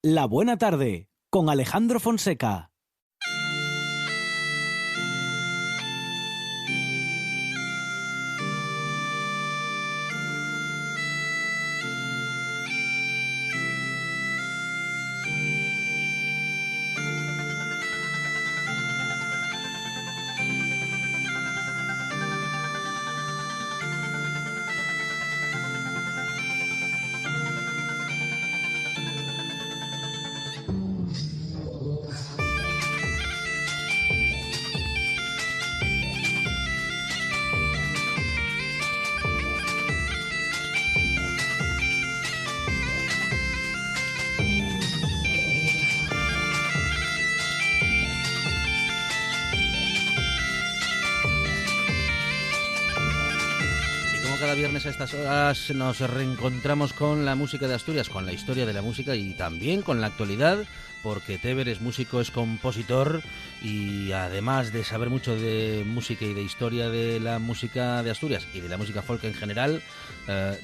La Buena Tarde, con Alejandro Fonseca. Cada viernes a estas horas nos reencontramos con la música de Asturias, con la historia de la música y también con la actualidad, porque Teber es músico, es compositor y además de saber mucho de música y de historia de la música de Asturias y de la música folk en general,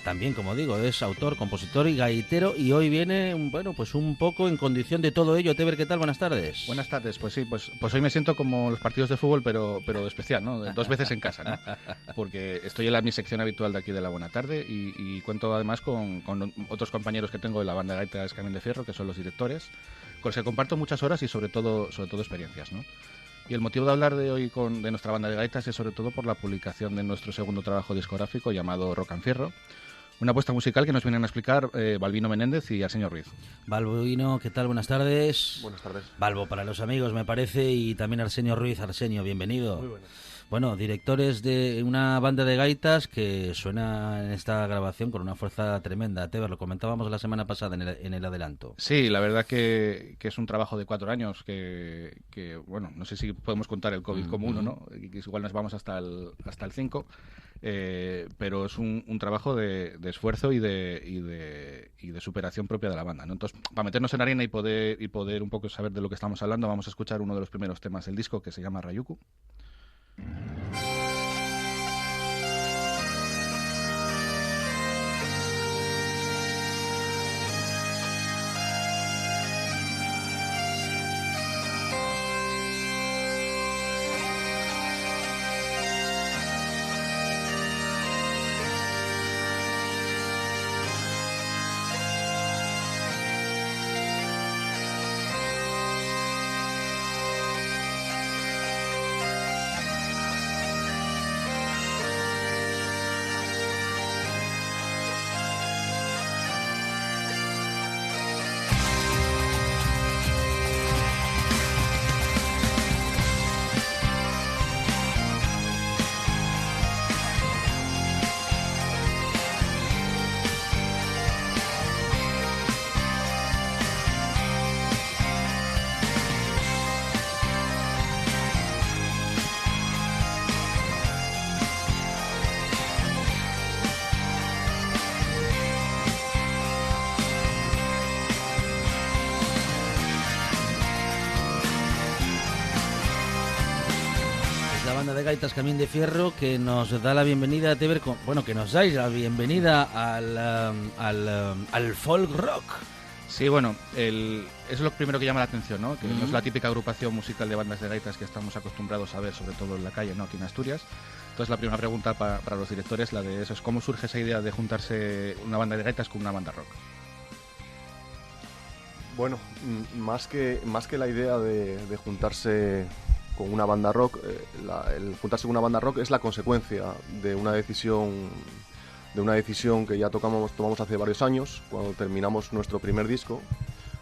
también, como digo, es autor, compositor y gaitero, y hoy viene, bueno, pues un poco en condición de todo ello. Teber, ¿qué tal? Buenas tardes. Buenas tardes, pues sí, pues hoy me siento como los partidos de fútbol, pero especial, ¿no? 2 veces en casa, ¿no? Porque estoy en mi sección habitual de aquí de La Buena Tarde y cuento además con otros compañeros que tengo de la banda de gaitas Camín de Fierro, que son los directores, con los que comparto muchas horas y sobre todo experiencias, ¿no? Y el motivo de hablar de hoy de nuestra banda de gaitas es sobre todo por la publicación de nuestro segundo trabajo discográfico llamado Rock and Fierro, una apuesta musical que nos vienen a explicar Balbino Menéndez y Arsenio Ruiz. Balbino, ¿qué tal? Buenas tardes. Buenas tardes. Balbo para los amigos, me parece, y también Arsenio Ruiz. Arsenio, bienvenido. Muy buenas. Bueno, directores de una banda de gaitas que suena en esta grabación con una fuerza tremenda. Teber, lo comentábamos la semana pasada en el adelanto. Sí, la verdad que es un trabajo de 4 años que bueno, no sé si podemos contar el COVID como uno, ¿no? Igual nos vamos hasta el 5, pero es un trabajo de esfuerzo y de superación propia de la banda, ¿no? Entonces, para meternos en arena y poder un poco saber de lo que estamos hablando, vamos a escuchar uno de los primeros temas del disco, que se llama Rayuku. De gaitas Camín de Fierro, que nos da la bienvenida a Teber, que nos dais la bienvenida al folk rock. Sí, bueno, eso es lo primero que llama la atención, ¿no? Que no es la típica agrupación musical de bandas de gaitas que estamos acostumbrados a ver, sobre todo en la calle, ¿no? Aquí en Asturias. Entonces la primera pregunta para los directores, la de eso, es ¿cómo surge esa idea de juntarse una banda de gaitas con una banda rock? Bueno, más que la idea de juntarse con una banda rock, el juntarse con una banda rock es la consecuencia de una decisión que ya tomamos hace varios años, cuando terminamos nuestro primer disco.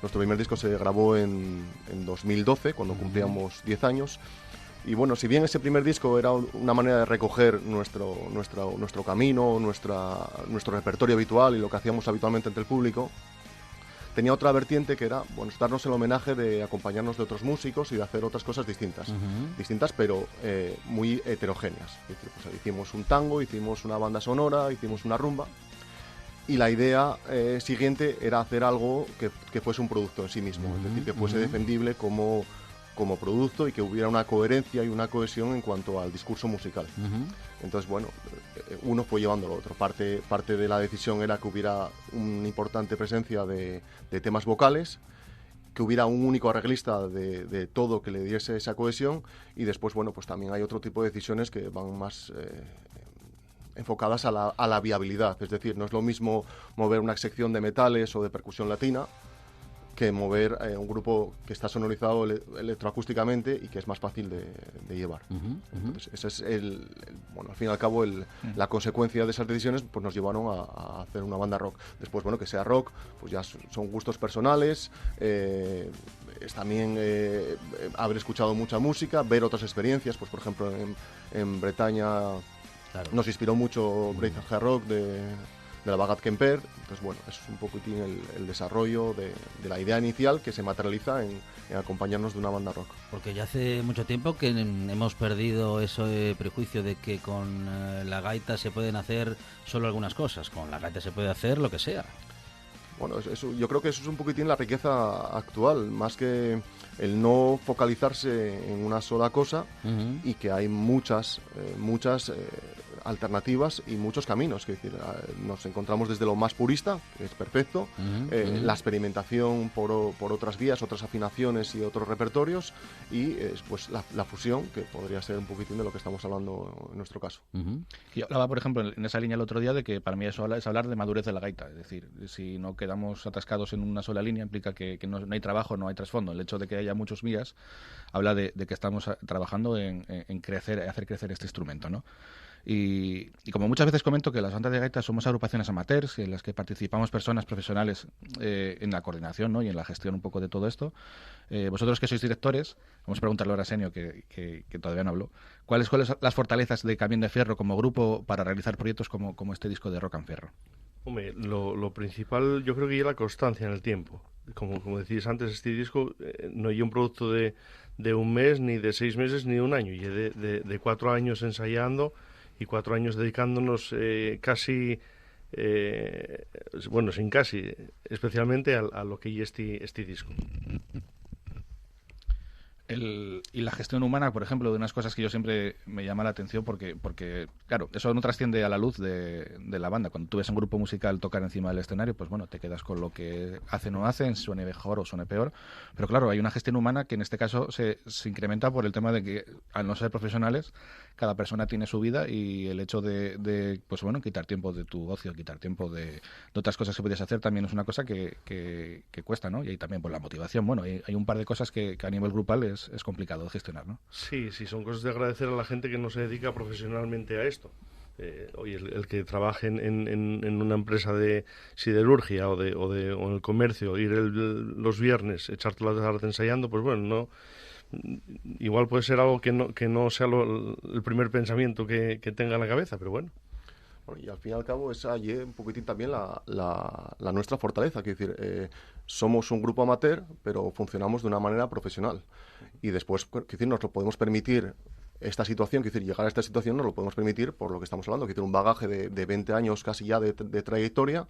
Nuestro primer disco se grabó en 2012, cuando cumplíamos 10 años. Y bueno, si bien ese primer disco era una manera de recoger nuestro camino, nuestro repertorio habitual y lo que hacíamos habitualmente ante el público, tenía otra vertiente que era, bueno, darnos el homenaje de acompañarnos de otros músicos y de hacer otras cosas distintas, pero muy heterogéneas. Es decir, pues, hicimos un tango, hicimos una banda sonora, hicimos una rumba, y la idea siguiente era hacer algo que fuese un producto en sí mismo, es decir, que fuese defendible como producto y que hubiera una coherencia y una cohesión en cuanto al discurso musical. Entonces, bueno, uno fue llevando lo otro. Parte de la decisión era que hubiera una importante presencia de temas vocales, que hubiera un único arreglista de todo que le diese esa cohesión, y después, bueno, pues también hay otro tipo de decisiones que van más enfocadas a la viabilidad. Es decir, no es lo mismo mover una sección de metales o de percusión latina que mover un grupo que está sonorizado electroacústicamente y que es más fácil de llevar. Entonces, ese es bueno, al fin y al cabo, la consecuencia de esas decisiones pues nos llevaron a hacer una banda rock. Después, bueno, que sea rock, pues ya son gustos personales, es también haber escuchado mucha música, ver otras experiencias, pues por ejemplo en Bretaña nos inspiró mucho Brave Hard Rock de la Bagat Kemper. Entonces, bueno, eso es un poquitín el desarrollo de la idea inicial que se materializa en acompañarnos de una banda rock. Porque ya hace mucho tiempo que hemos perdido ese prejuicio de que con la gaita se pueden hacer solo algunas cosas. Con la gaita se puede hacer lo que sea. Bueno, yo creo que eso es un poquitín la riqueza actual, más que el no focalizarse en una sola cosa, y que hay muchas alternativas y muchos caminos. Es decir, nos encontramos desde lo más purista, que es perfecto, la experimentación por otras vías, otras afinaciones y otros repertorios, y pues la fusión, que podría ser un poquitín de lo que estamos hablando en nuestro caso. Yo hablaba, por ejemplo, en esa línea el otro día de que para mí eso es hablar de madurez de la gaita. Es decir, si no quedamos atascados en una sola línea, implica que no hay trabajo, no hay trasfondo. El hecho de que haya muchos vías habla de que estamos trabajando en hacer crecer este instrumento, ¿no? Y como muchas veces comento que las bandas de gaita somos agrupaciones amateurs en las que participamos personas profesionales en la coordinación, ¿no? Y en la gestión un poco de todo esto. Vosotros que sois directores, vamos a preguntarle ahora a Senio, que todavía no habló, ¿cuáles son las fortalezas de Camión de Fierro como grupo para realizar proyectos como este disco de Rock and Fierro? Hombre, lo principal yo creo que es la constancia en el tiempo. Como decís antes, este disco no es un producto de un mes, ni de 6 meses, ni de un año. Y de 4 años ensayando y 4 años dedicándonos casi, bueno, sin casi, especialmente a lo que es este disco. Y la gestión humana, por ejemplo, de unas cosas que yo siempre me llama la atención porque claro, eso no trasciende a la luz de la banda. Cuando tú ves un grupo musical tocar encima del escenario, pues bueno, te quedas con lo que hacen o hacen, suene mejor o suene peor. Pero claro, hay una gestión humana que en este caso se incrementa por el tema de que, al no ser profesionales, cada persona tiene su vida, y el hecho de pues bueno, quitar tiempo de tu ocio, quitar tiempo de otras cosas que podías hacer, también es una cosa que cuesta, ¿no? Y ahí también por la motivación. Bueno, hay un par de cosas que a nivel grupal es complicado de gestionar, ¿no? Sí, son cosas de agradecer a la gente que no se dedica profesionalmente a esto. Oye, el que trabaje en una empresa de siderurgia o en el comercio, ir los viernes, echar toda la tarde ensayando, pues bueno, no, igual puede ser algo que no sea el primer pensamiento que tenga en la cabeza, pero bueno. Y al fin y al cabo esa es un poquitín también la nuestra fortaleza, que decir, somos un grupo amateur, pero funcionamos de una manera profesional, y después, que decir, nos lo podemos permitir esta situación, que decir, llegar a esta situación nos lo podemos permitir por lo que estamos hablando, que tiene un bagaje de 20 años casi ya de trayectoria,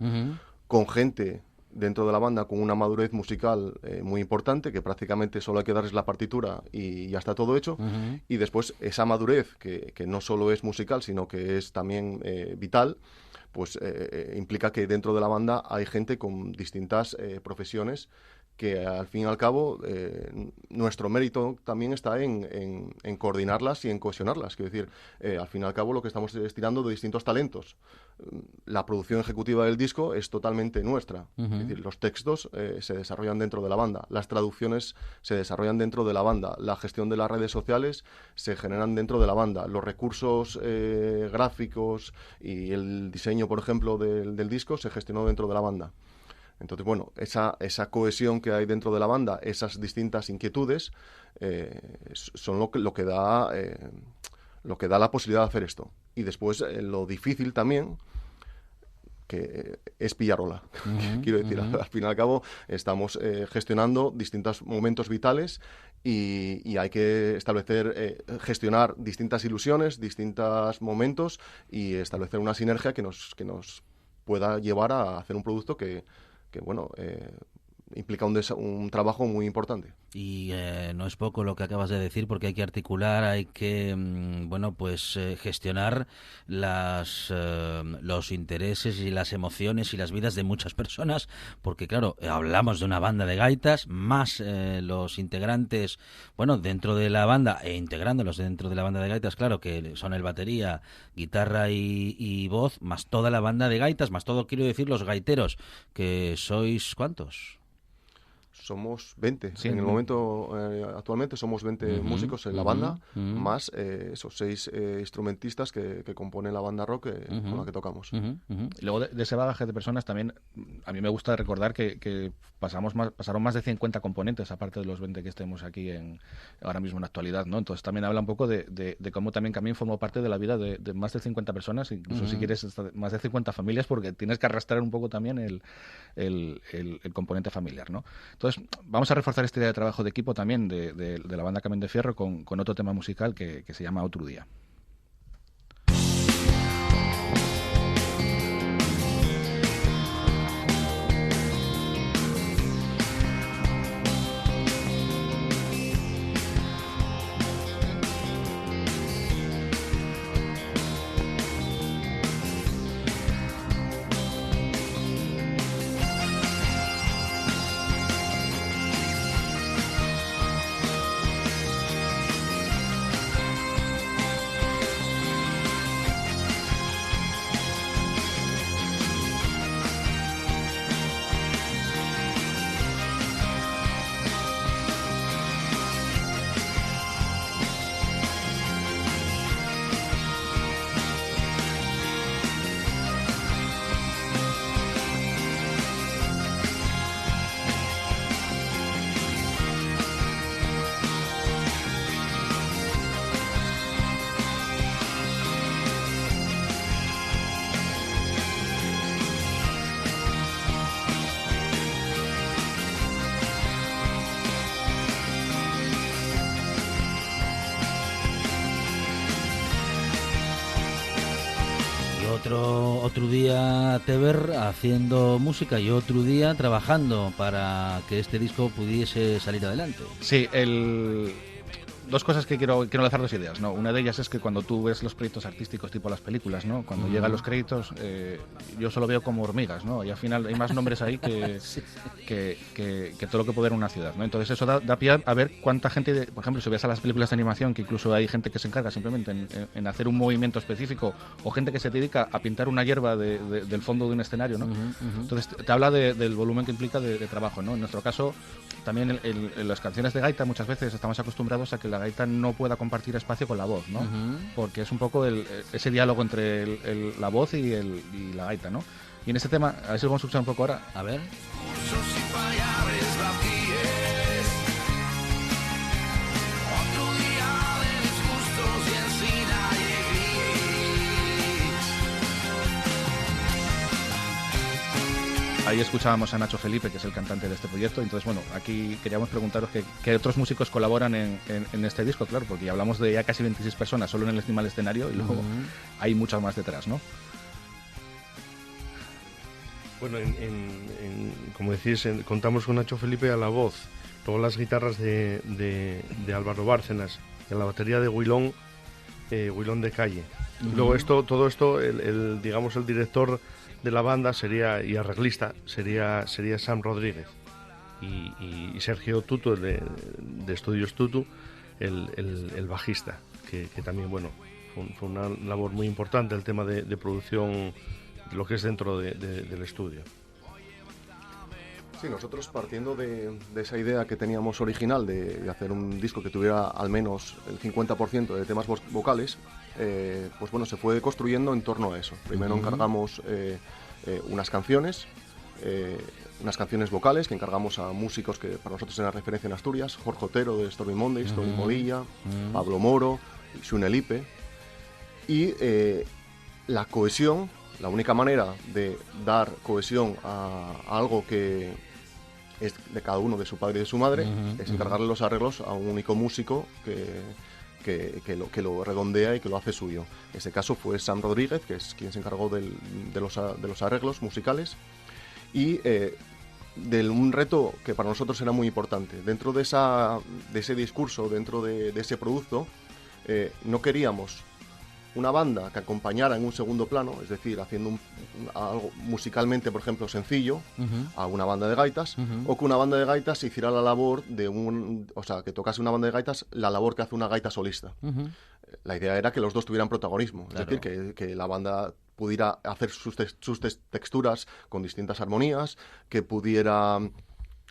con gente dentro de la banda con una madurez musical muy importante, que prácticamente solo hay que darles la partitura y ya está todo hecho. Y después esa madurez, que no solo es musical, sino que es también vital, pues implica que dentro de la banda hay gente con distintas profesiones, que al fin y al cabo nuestro mérito también está en coordinarlas y en cohesionarlas. Quiero decir, al fin y al cabo lo que estamos es tirando de distintos talentos. La producción ejecutiva del disco es totalmente nuestra. Es decir, los textos se desarrollan dentro de la banda, las traducciones se desarrollan dentro de la banda, la gestión de las redes sociales se generan dentro de la banda, los recursos gráficos y el diseño, por ejemplo, del disco se gestionó dentro de la banda. Entonces, bueno, esa cohesión que hay dentro de la banda, esas distintas inquietudes, son lo que da la posibilidad de hacer esto. Y después, lo difícil también, que es pillar-ola. Quiero decir, al fin y al cabo, estamos gestionando distintos momentos vitales, y hay que gestionar distintas ilusiones, distintos momentos, y establecer una sinergia que nos pueda llevar a hacer un producto que bueno, implica un trabajo muy importante. Y no es poco lo que acabas de decir, porque hay que articular, hay que gestionar los intereses y las emociones y las vidas de muchas personas, porque claro, hablamos de una banda de gaitas, más los integrantes, dentro de la banda e integrándolos dentro de la banda de gaitas, claro, que son el batería, guitarra y voz, más toda la banda de gaitas, más todo, quiero decir, los gaiteros, que sois, ¿cuántos? Somos 20. Sí, en el momento, actualmente somos 20 músicos en la banda, más esos 6 instrumentistas que componen la banda rock con la que tocamos. Luego de ese bagaje de personas también, a mí me gusta recordar que pasaron más de 50 componentes, aparte de los 20 que estemos aquí ahora mismo en la actualidad, ¿no? Entonces también habla un poco de cómo también Camín formó parte de la vida de más de 50 personas, incluso si quieres más de 50 familias, porque tienes que arrastrar un poco también el componente familiar, ¿no? Entonces vamos a reforzar esta idea de trabajo de equipo también de la banda Camín de Fierro con otro tema musical que se llama Otro Día. Otro día Teber haciendo música y otro día trabajando para que este disco pudiese salir adelante. Sí, dos cosas que quiero lanzar, dos ideas, ¿no? Una de ellas es que cuando tú ves los proyectos artísticos tipo las películas, ¿no? Cuando llegan los créditos, yo solo veo como hormigas, ¿no? Y al final hay más nombres ahí que todo lo que puede ver una ciudad, ¿no? Entonces eso da pie a ver cuánta gente, por ejemplo, si ves a las películas de animación, que incluso hay gente que se encarga simplemente en hacer un movimiento específico, o gente que se dedica a pintar una hierba del fondo de un escenario, ¿no? Entonces te habla del volumen que implica de trabajo, ¿no? En nuestro caso, también en las canciones de gaita muchas veces estamos acostumbrados a que la gaita no pueda compartir espacio con la voz, ¿no? Porque es un poco ese diálogo entre la voz y la gaita, ¿no? Y en este tema, a ver si lo vamos a escuchar un poco ahora. A ver. Ahí escuchábamos a Nacho Felipe, que es el cantante de este proyecto. Entonces, bueno, aquí queríamos preguntaros qué otros músicos colaboran en este disco, claro, porque ya hablamos de ya casi 26 personas solo en el escenario y luego hay muchas más detrás, ¿no? Bueno, como decís, contamos con Nacho Felipe a la voz, luego las guitarras de Álvaro Bárcenas, en la batería de Huilón de Calle. Luego todo esto, digamos, el director de la banda y arreglista sería Sam Rodríguez y Sergio Tutu de Estudios Tutu, el bajista, que también, bueno, fue una labor muy importante el tema de producción de lo que es dentro del estudio. Sí, nosotros partiendo de esa idea que teníamos original de hacer un disco que tuviera al menos el 50% de temas vocales, pues bueno, se fue construyendo en torno a eso. Primero encargamos unas canciones vocales que encargamos a músicos que para nosotros eran referencia en Asturias: Jorge Otero de Stormy Mondays, Tony Modilla, Pablo Moro, Xune Lipe. Y la cohesión, la única manera de dar cohesión a algo que es de cada uno, de su padre y de su madre, es encargarle los arreglos a un único músico que lo redondea y que lo hace suyo. En este caso fue Sam Rodríguez, que es quien se encargó de los arreglos musicales, y un reto que para nosotros era muy importante. Dentro de ese discurso, dentro de ese producto, no queríamos una banda que acompañara en un segundo plano, es decir, haciendo algo musicalmente, por ejemplo, sencillo, a una banda de gaitas, o que una banda de gaitas hiciera la labor o sea, que tocase una banda de gaitas la labor que hace una gaita solista. La idea era que los dos tuvieran protagonismo, claro. Es decir, que la banda pudiera hacer sus texturas con distintas armonías, que pudiera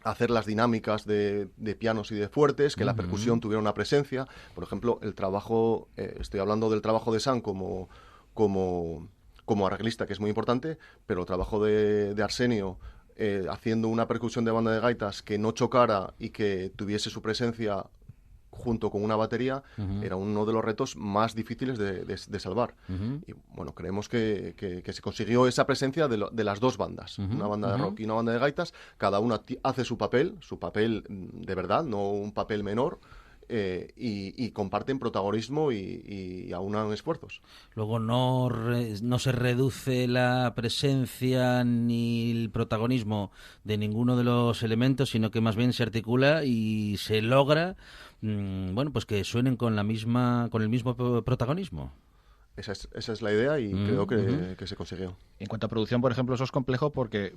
hacer las dinámicas de pianos y de fuertes, que la percusión tuviera una presencia. Por ejemplo, el trabajo, estoy hablando del trabajo de Sam como arreglista, que es muy importante, pero el trabajo de Arsenio haciendo una percusión de banda de gaitas que no chocara y que tuviese su presencia junto con una batería, era uno de los retos más difíciles de salvar. Y bueno, creemos que se consiguió esa presencia de las dos bandas, una banda de rock y una banda de gaitas. Cada una hace su papel de verdad, no un papel menor, y comparten protagonismo y aunan esfuerzos. Luego no se reduce la presencia ni el protagonismo de ninguno de los elementos, sino que más bien se articula y se logra pues que suenen con el mismo protagonismo. Esa es la idea y creo que se consiguió. En cuanto a producción, por ejemplo, eso es complejo porque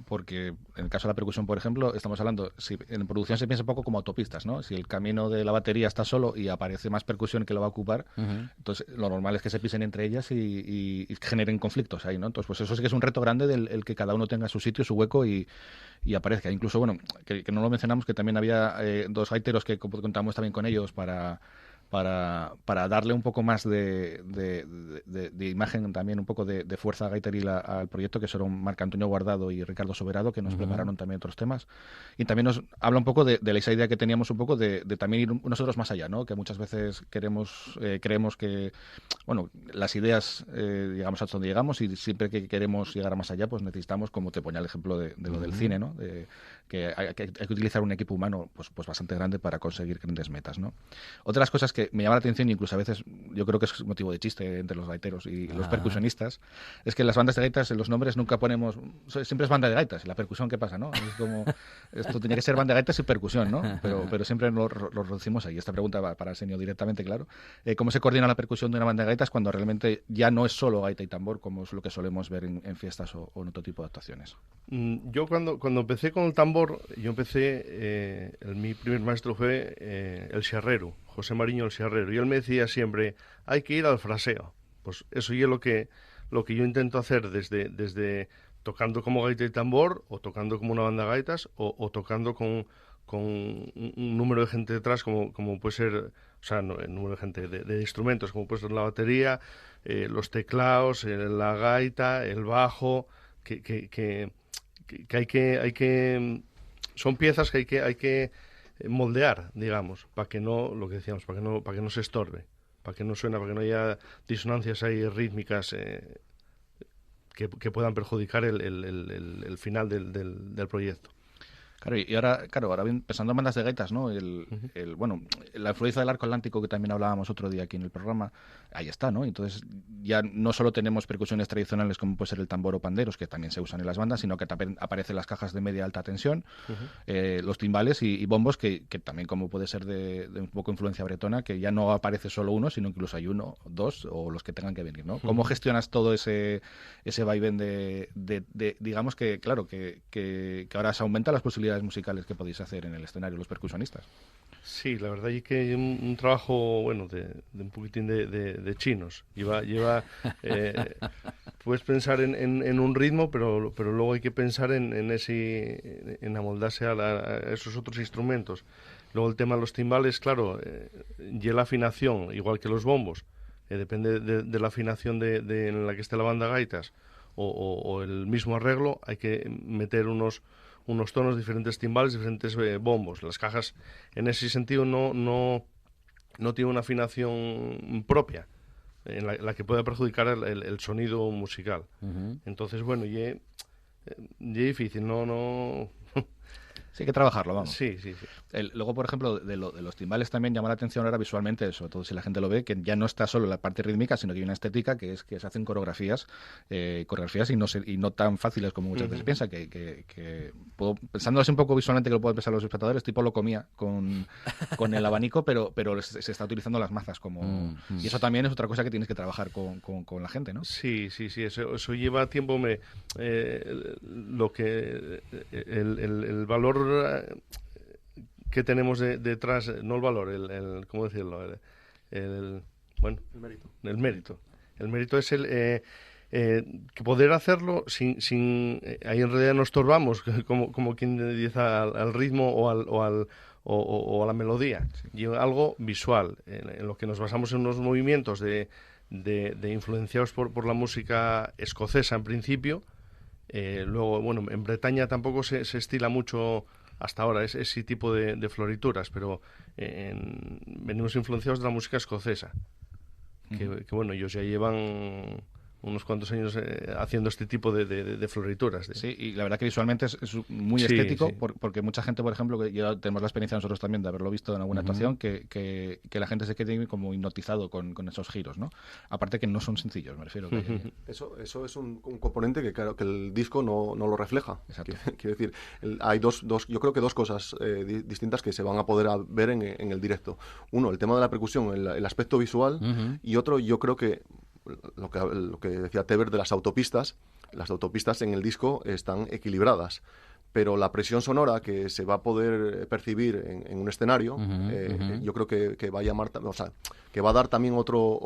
en el caso de la percusión, por ejemplo, estamos hablando, si en producción se piensa un poco como autopistas, ¿no? Si el camino de la batería está solo y aparece más percusión que lo va a ocupar, entonces lo normal es que se pisen entre ellas y generen conflictos ahí, ¿no? Entonces, pues eso sí que es un reto grande el que cada uno tenga su sitio, su hueco y aparezca. Incluso, bueno, que no lo mencionamos, que también había dos gaiteros que contamos también con ellos para darle un poco más de imagen, también un poco de fuerza gaiteril al proyecto, que son Marc Antonio Guardado y Ricardo Soberado, que nos prepararon también otros temas. Y también nos habla un poco de esa idea que teníamos un poco de también ir nosotros más allá, ¿no? Que muchas veces creemos que, bueno, las ideas llegamos hasta donde llegamos y siempre que queremos llegar más allá, pues necesitamos, como te ponía el ejemplo de lo del cine, ¿no? Que hay que utilizar un equipo humano pues bastante grande para conseguir grandes metas, ¿no? Otras cosas que me llama la atención, incluso a veces yo creo que es motivo de chiste entre los gaiteros y los percusionistas, es que en las bandas de gaitas en los nombres nunca ponemos, siempre es banda de gaitas, y la percusión, ¿qué pasa, no? Es como, esto tenía que ser banda de gaitas y percusión, ¿no? Pero siempre lo reducimos ahí. Esta pregunta va para el señor directamente, claro. ¿Cómo se coordina la percusión de una banda de gaitas cuando realmente ya no es solo gaita y tambor, como es lo que solemos ver en fiestas o en otro tipo de actuaciones? Yo cuando empecé con el tambor, mi primer maestro fue el Xerrero, José Mariño el Xerrero, y él me decía siempre, hay que ir al fraseo. Pues eso y es lo que yo intento hacer desde tocando como gaita y tambor, o tocando como una banda de gaitas, o tocando con un número de gente detrás, como puede ser, o sea, el número de gente de instrumentos, como puede ser la batería, los teclados, la gaita, el bajo, que hay que son piezas que hay que moldear, digamos, para que no, lo que decíamos, para que no se estorbe, para que no suena, para que no haya disonancias ahí rítmicas que puedan perjudicar el final del proyecto. Claro, y ahora pensando en bandas de gaitas, ¿no? Bueno, la influencia del arco atlántico, que también hablábamos otro día aquí en el programa, ahí está, ¿no? Entonces ya no solo tenemos percusiones tradicionales como puede ser el tambor o panderos, que también se usan en las bandas, sino que también aparecen las cajas de media alta tensión, los timbales y bombos, que también, como puede ser de un poco influencia bretona, que ya no aparece solo uno, sino incluso hay uno, dos o los que tengan que venir, ¿no? ¿Cómo gestionas todo ese vaivén de digamos que, claro, que ahora se aumentan las posibilidades musicales que podéis hacer en el escenario los percusionistas? Sí, la verdad es que hay un trabajo, bueno, de un poquitín de chinos. Puedes pensar en un ritmo, pero luego hay que pensar en amoldarse a esos otros instrumentos. Luego el tema de los timbales, claro, y la afinación, igual que los bombos, depende de la afinación en la que esté la banda gaitas o el mismo arreglo, hay que meter unos tonos, diferentes timbales, diferentes bombos. Las cajas, en ese sentido, no tienen una afinación propia en la que pueda perjudicar el sonido musical. Entonces, bueno, y es difícil, no Sí, hay que trabajarlo, vamos. Sí. Luego, por ejemplo, de los timbales también llama la atención ahora visualmente, sobre todo si la gente lo ve, que ya no está solo la parte rítmica, sino que hay una estética que es que se hacen coreografías y no tan fáciles como muchas veces piensa, que pensándolo así un poco visualmente, que lo pueden pensar los espectadores, tipo lo comía con el abanico, pero se está utilizando las mazas como... Y eso también es otra cosa que tienes que trabajar con la gente, ¿no? Sí, eso lleva tiempo. El valor que tenemos detrás, no el valor, ¿cómo decirlo? El mérito. El mérito es que poder hacerlo sin ahí en realidad nos estorbamos, como quien dice, al ritmo o a la melodía. Sí. Y algo visual, en lo que nos basamos en unos movimientos de influenciados por la música escocesa en principio. Luego, bueno, en Bretaña tampoco se estila mucho hasta ahora ese tipo de florituras, pero venimos influenciados de la música escocesa, que bueno, ellos ya llevan unos cuantos años haciendo este tipo de florituras. Sí, y la verdad que visualmente es muy estético, porque mucha gente, por ejemplo, que ya tenemos la experiencia nosotros también de haberlo visto en alguna actuación, que la gente se quede como hipnotizado con esos giros, ¿no? Aparte que no son sencillos, me refiero. Eso es un componente que claro que el disco no lo refleja. Exacto. Quiero decir, hay yo creo que dos cosas distintas que se van a poder ver en el directo. Uno, el tema de la percusión, el aspecto visual, y otro, yo creo que lo que decía Teber de las autopistas en el disco están equilibradas, pero la presión sonora que se va a poder percibir en un escenario, yo creo que va a llamar, o sea, que va a dar también otro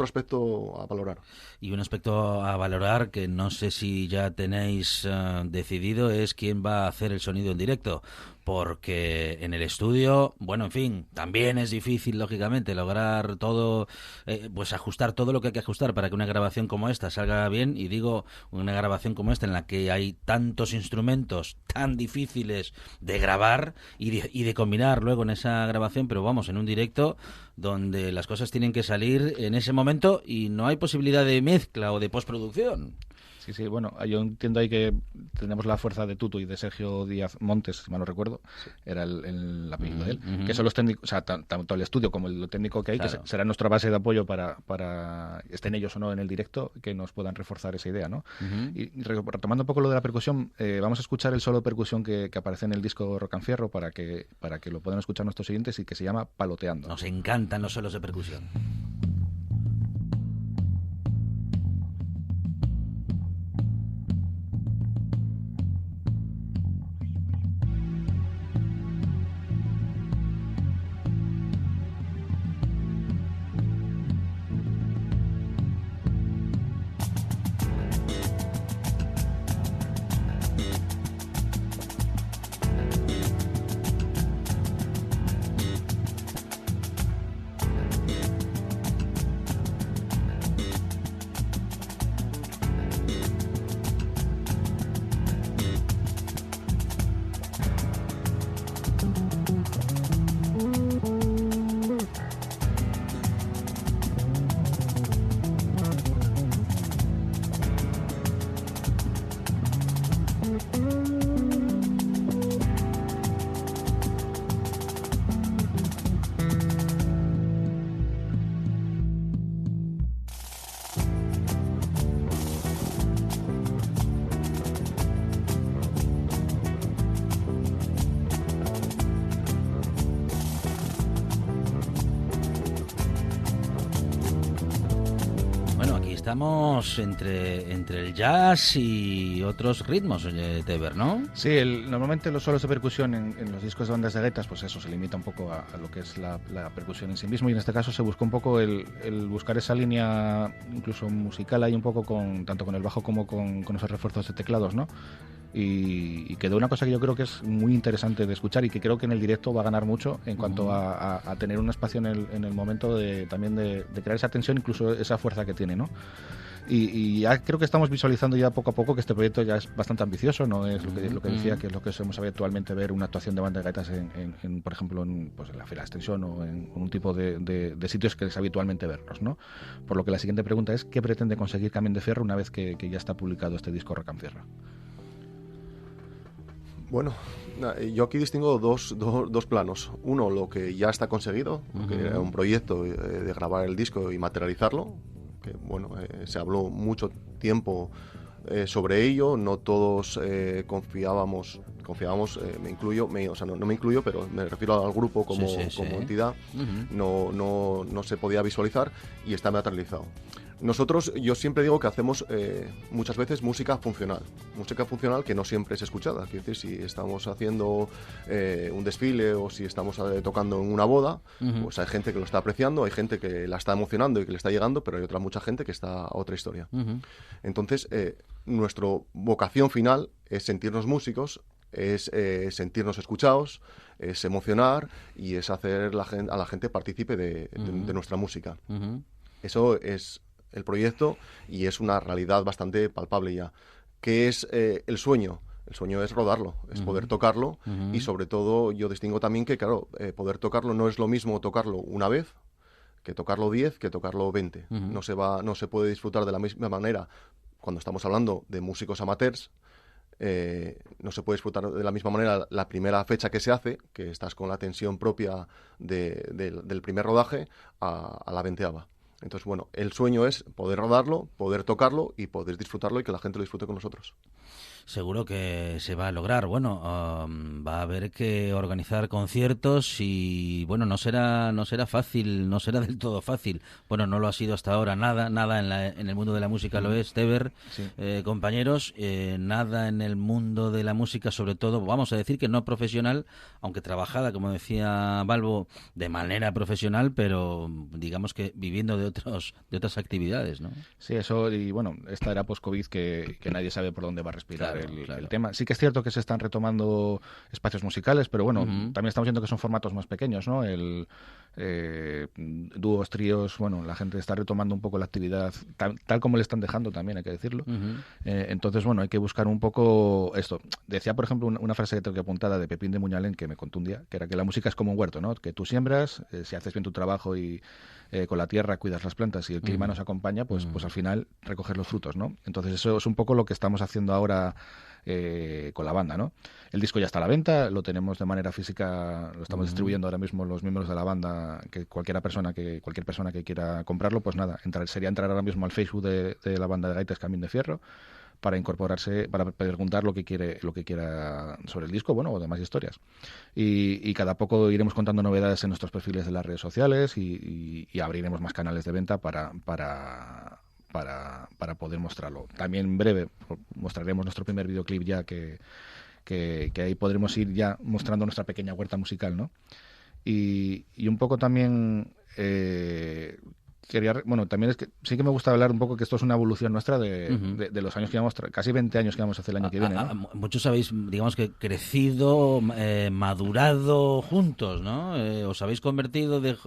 aspecto a valorar. Y un aspecto a valorar que no sé si ya tenéis decidido es quién va a hacer el sonido en directo. Porque en el estudio, bueno, en fin, también es difícil, lógicamente, lograr todo, pues ajustar todo lo que hay que ajustar para que una grabación como esta salga bien. Y digo, una grabación como esta en la que hay tantos instrumentos tan difíciles de grabar y de combinar luego en esa grabación, pero vamos, en un directo donde las cosas tienen que salir en ese momento y no hay posibilidad de mezcla o de postproducción. Sí, bueno, yo entiendo ahí que tenemos la fuerza de Tutu y de Sergio Díaz Montes, si mal no recuerdo, era el apellido de él, que son los técnicos, o sea, tanto el estudio como el técnico que hay, claro, que será nuestra base de apoyo para estén ellos o no en el directo, que nos puedan reforzar esa idea, ¿no? Y retomando un poco lo de la percusión, vamos a escuchar el solo de percusión que aparece en el disco Rock and Fierro para que lo puedan escuchar nuestros siguientes y que se llama Paloteando. Nos encantan los solos de percusión. Estamos entre el jazz y otros ritmos, Teber, ¿no? Sí, normalmente los solos de percusión en los discos de bandas de gaitas, pues eso, se limita un poco a lo que es la percusión en sí mismo, y en este caso se buscó un poco el buscar esa línea incluso musical ahí un poco tanto con el bajo como con esos refuerzos de teclados, ¿no? Y quedó una cosa que yo creo que es muy interesante de escuchar y que creo que en el directo va a ganar mucho en cuanto a tener un espacio en el momento también de crear esa tensión, incluso esa fuerza que tiene, ¿no? Y ya creo que estamos visualizando ya poco a poco que este proyecto ya es bastante ambicioso, no es lo que decía, que es lo que solemos habitualmente ver una actuación de banda de gaitas por ejemplo, en la Feria de Extensión o en un tipo de sitios que es habitualmente verlos, ¿no? Por lo que la siguiente pregunta es, ¿qué pretende conseguir Camín de Fierro una vez que ya está publicado este disco Rock and Fierro? Bueno, yo aquí distingo dos planos. Uno, lo que ya está conseguido, que era un proyecto de grabar el disco y materializarlo, que bueno, se habló mucho tiempo sobre ello, no todos confiábamos, me incluyo, o sea, no me incluyo, pero me refiero al grupo como entidad, no se podía visualizar y está materializado. Nosotros, yo siempre digo que hacemos muchas veces música funcional que no siempre es escuchada. Quiero decir, si estamos haciendo un desfile o si estamos tocando en una boda, pues hay gente que lo está apreciando, hay gente que la está emocionando y que le está llegando, pero hay mucha gente que está a otra historia. Entonces, nuestra vocación final es sentirnos músicos, es sentirnos escuchados, es emocionar y es hacer a la gente partícipe de nuestra música. Eso es el proyecto y es una realidad bastante palpable ya. ¿Qué es el sueño? El sueño es rodarlo, es poder tocarlo y sobre todo yo distingo también que, claro, poder tocarlo no es lo mismo tocarlo una vez que tocarlo 10, que tocarlo 20. No se puede disfrutar de la misma manera cuando estamos hablando de músicos amateurs. No se puede disfrutar de la misma manera la primera fecha que se hace, que estás con la tensión propia del primer rodaje, a la 20ª. Entonces, bueno, el sueño es poder rodarlo, poder tocarlo y poder disfrutarlo y que la gente lo disfrute con nosotros. Seguro que se va a lograr. Bueno, va a haber que organizar conciertos y, bueno, no será fácil, no será del todo fácil. Bueno, no lo ha sido hasta ahora nada en el mundo de la música lo es, Teber, compañeros, nada en el mundo de la música, sobre todo, vamos a decir que no profesional, aunque trabajada, como decía Balbo, de manera profesional, pero digamos que viviendo de otras actividades, ¿no? Sí, eso, y bueno, esta era post-COVID que nadie sabe por dónde va a respirar. Claro. El tema. Sí que es cierto que se están retomando espacios musicales, pero bueno, también estamos viendo que son formatos más pequeños, ¿no? Dúos, tríos, bueno, la gente está retomando un poco la actividad tal como le están dejando también, hay que decirlo. Entonces, bueno, hay que buscar un poco esto. Decía, por ejemplo, una frase que tengo que apuntada de Pepín de Muñalén que me contó un día, que era que la música es como un huerto, ¿no? Que tú siembras, si haces bien tu trabajo y con la tierra cuidas las plantas y el clima nos acompaña, pues al final recoges los frutos, ¿no? Entonces eso es un poco lo que estamos haciendo ahora con la banda, ¿no? El disco ya está a la venta, lo tenemos de manera física, lo estamos distribuyendo ahora mismo los miembros de la banda, que cualquier persona que quiera comprarlo, pues nada, sería entrar ahora mismo al Facebook de la banda de gaitas Camín de Fierro para incorporarse, para preguntar lo que quiera sobre el disco, bueno, o demás historias. Y cada poco iremos contando novedades en nuestros perfiles de las redes sociales y abriremos más canales de venta para poder mostrarlo. También en breve mostraremos nuestro primer videoclip ya que ahí podremos ir ya mostrando nuestra pequeña huerta musical, ¿no? Y un poco también también es que sí que me gusta hablar un poco que esto es una evolución nuestra de los años que llevamos, casi 20 años que vamos a hacer el año que viene, ¿no? Muchos habéis, digamos que crecido, madurado juntos, ¿no? Os habéis convertido de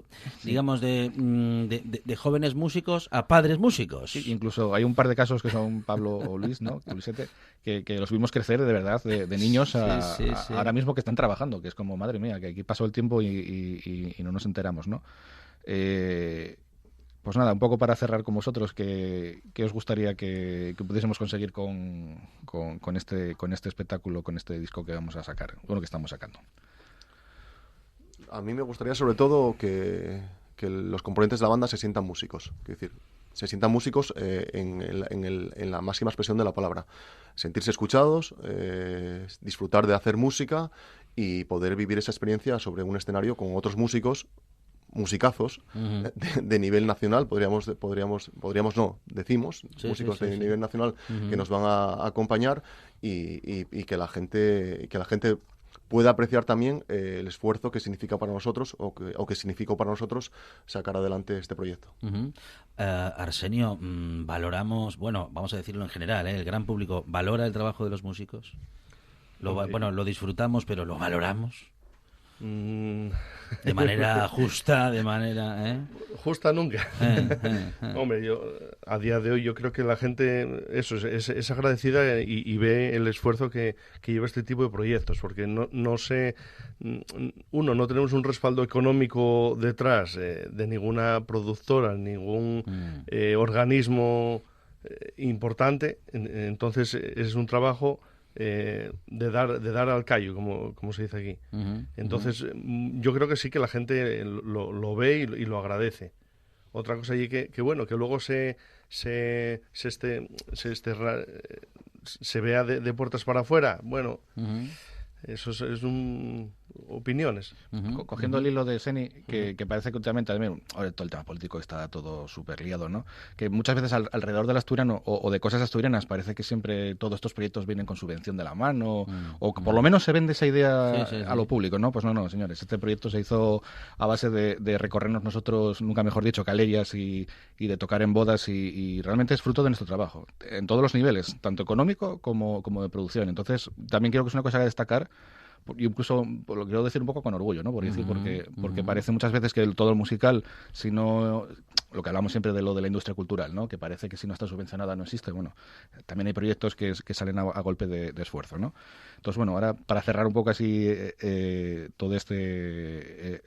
jóvenes músicos a padres músicos. Sí, incluso hay un par de casos que son Pablo o Luis, ¿no? Luisete, que los vimos crecer de verdad, de niños a ahora mismo que están trabajando, que es como, madre mía, que aquí pasó el tiempo y no nos enteramos, ¿no? Pues nada, un poco para cerrar con vosotros, ¿qué os gustaría que pudiésemos conseguir con este espectáculo, con este disco que vamos a sacar, bueno, que estamos sacando? A mí me gustaría sobre todo que los componentes de la banda se sientan músicos, es decir, se sientan músicos en la máxima expresión de la palabra, sentirse escuchados, disfrutar de hacer música y poder vivir esa experiencia sobre un escenario con otros músicos, musicazos de nivel nacional, músicos de nivel nacional que nos van a acompañar y que la gente pueda apreciar también el esfuerzo que significa para nosotros o que significó para nosotros sacar adelante este proyecto. Arsenio, valoramos, bueno, vamos a decirlo en general, el gran público valora el trabajo de los músicos. Lo disfrutamos, pero lo valoramos. De manera justa, de manera... Justa nunca. Hombre, yo a día de hoy yo creo que la gente es agradecida y ve el esfuerzo que lleva este tipo de proyectos, porque no tenemos un respaldo económico detrás de ninguna productora, ningún organismo importante, entonces es un trabajo de dar al callo, como se dice aquí. Entonces, yo creo que sí que la gente lo ve y lo agradece. Otra cosa allí que bueno, que luego se vea de puertas para afuera. Bueno, eso es opiniones. Cogiendo el hilo de Seni, que parece que últimamente también, ahora todo el tema político está todo súper liado, ¿no? Que muchas veces alrededor del asturiano o de cosas asturianas parece que siempre todos estos proyectos vienen con subvención de la mano, o que por lo menos se vende esa idea a lo público, ¿no? Pues no, señores, este proyecto se hizo a base de recorrernos nosotros, nunca mejor dicho, calerias y de tocar en bodas, y realmente es fruto de nuestro trabajo, en todos los niveles, tanto económico como de producción. Entonces, también creo que es una cosa que destacar. Y incluso lo quiero decir un poco con orgullo, ¿no? Porque parece muchas veces que todo el musical, si no, lo que hablamos siempre de lo de la industria cultural, ¿no? Que parece que si no está subvencionada no existe. Bueno, también hay proyectos que salen a golpe de esfuerzo, ¿no? Entonces, bueno, ahora para cerrar un poco así todo este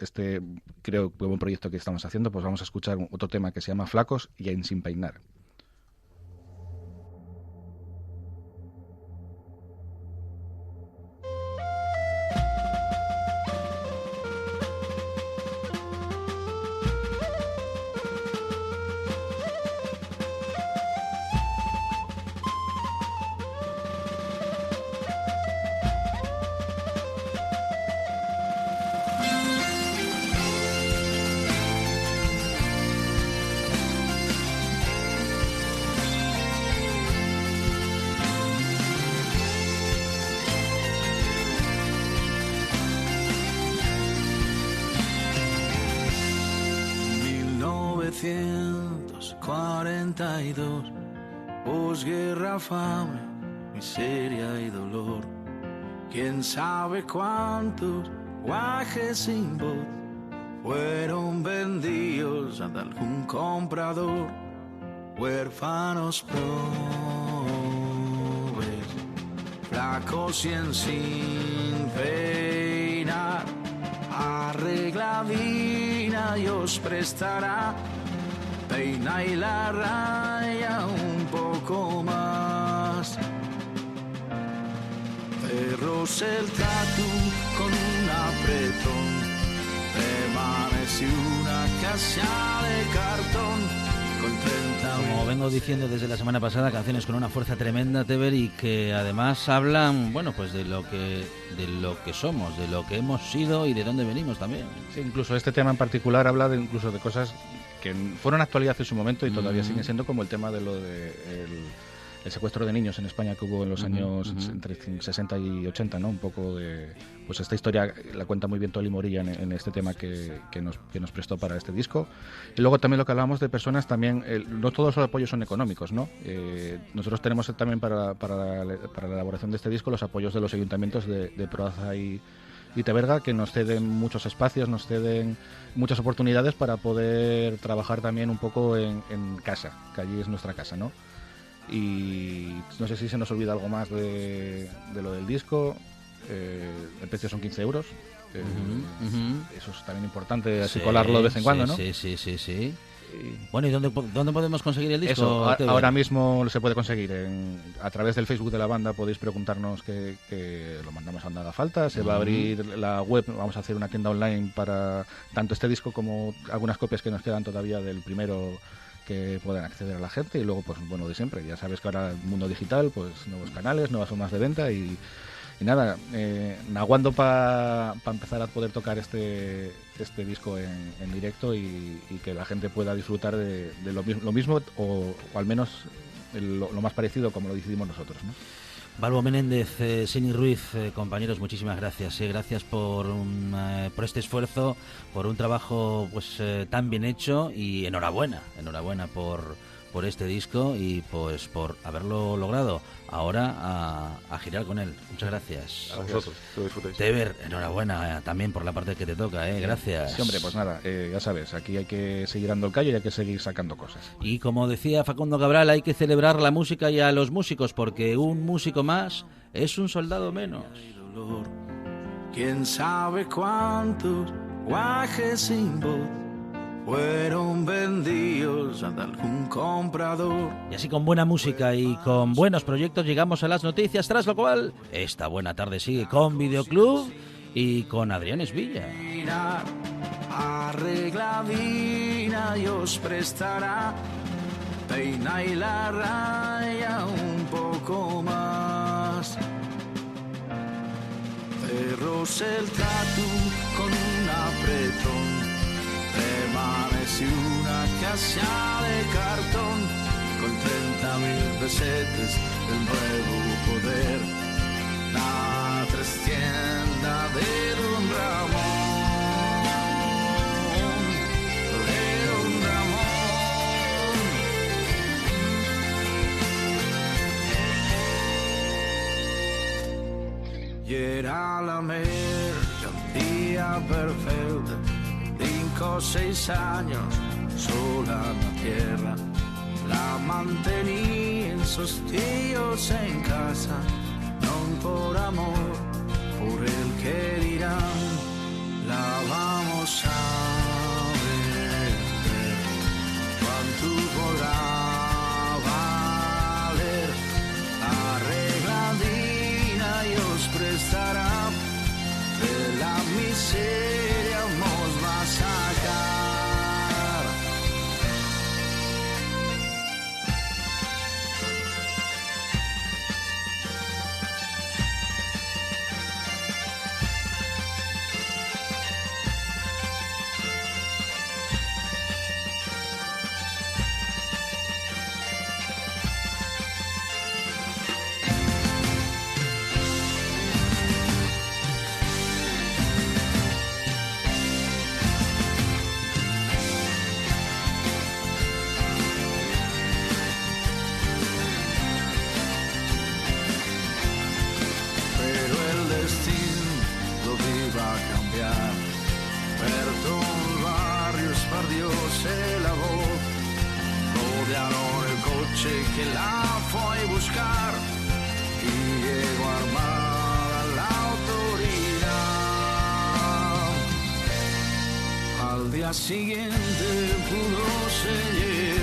creo que buen proyecto que estamos haciendo, pues vamos a escuchar otro tema que se llama Flacos y en Sin Peinar. Posguerra, fame, miseria y dolor. Quién sabe cuántos guajes sin voz fueron vendidos ante algún comprador. Huérfanos pobres, flacos y sin peinar. Arregladina y os prestará peina y la raya un poco más. Perros el tatu con un apretón, permanece una casa de cartón con 30. Como vengo diciendo desde la semana pasada, canciones con una fuerza tremenda, Teber, y que además hablan, bueno, pues de lo que somos, de lo que hemos sido y de dónde venimos también. Sí, incluso este tema en particular habla incluso de cosas que fueron actualidad en su momento y todavía siguen siendo, como el tema de lo de el secuestro de niños en España que hubo en los años entre 60 y 80, ¿no? Un poco de, pues esta historia la cuenta muy bien Toli Morilla en este tema que nos prestó para este disco. Y luego también lo que hablábamos de personas, también no todos los apoyos son económicos, ¿no? Nosotros tenemos también para la elaboración de este disco los apoyos de los ayuntamientos de Proaza y Teberga, que nos ceden muchos espacios, nos ceden muchas oportunidades para poder trabajar también un poco en casa, que allí es nuestra casa, ¿no? Y no sé si se nos olvida algo más de lo del disco. El precio son 15 euros. Eso es también importante, así colarlo de vez en cuando, ¿no? Sí. Bueno, ¿y dónde podemos conseguir el disco? Eso, ahora mismo se puede conseguir a través del Facebook de la banda. Podéis preguntarnos que lo mandamos a donde haga falta. Se va a abrir la web, vamos a hacer una tienda online para tanto este disco como algunas copias que nos quedan todavía del primero, que puedan acceder a la gente. Y luego, pues bueno, de siempre, ya sabes que ahora el mundo digital, pues nuevos canales, nuevas formas de venta y nada, naguando para empezar a poder tocar este disco en directo y que la gente pueda disfrutar de lo mismo o al menos lo más parecido como lo decidimos nosotros, ¿no? Balbo Menéndez, Seni Ruiz, compañeros, muchísimas gracias. Gracias por este esfuerzo, por un trabajo pues tan bien hecho, y enhorabuena por este disco y pues por haberlo logrado. Ahora a girar con él. Muchas gracias. A vosotros, que lo disfrutéis. Teber, enhorabuena también por la parte que te toca, gracias. Sí, hombre, pues nada, ya sabes, aquí hay que seguir dando el callo y hay que seguir sacando cosas. Y como decía Facundo Cabral, hay que celebrar la música y a los músicos, porque un músico más es un soldado menos. Quién sabe cuántos guajes sin voz fueron vendidos a algún comprador. Y así con buena música y con buenos proyectos llegamos a las noticias, tras lo cual esta buena tarde sigue con Videoclub y con Adrián Esvilla. Arregladina y os prestará, peina y la raya un poco más. Cerros el tatu con un apretón, permanece una casa de cartón con 30.000 pesetes del nuevo poder. La trastienda de Don Ramón, de Don Ramón. Y era la día perfecta, 5 o 6 años sola en la tierra, la mantenían sus tíos en casa, no por amor, por el que dirán, la vamos a ver, cuánto podrá valer, arregladina y os prestará, de la miseria nos va a sacar. Que la fue a buscar y llegó armada la autoridad. Al día siguiente pudo seguir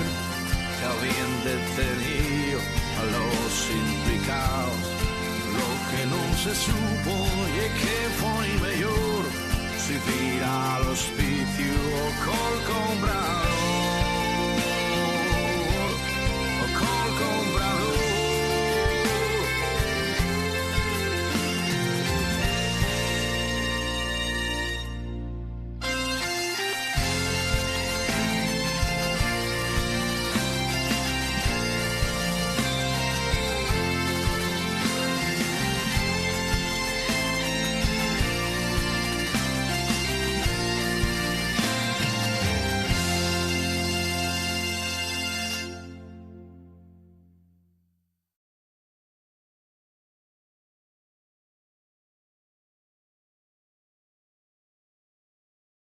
que habían detenido a los implicados. Lo que no se supo y que fue mejor si vira al hospicio o col comprar.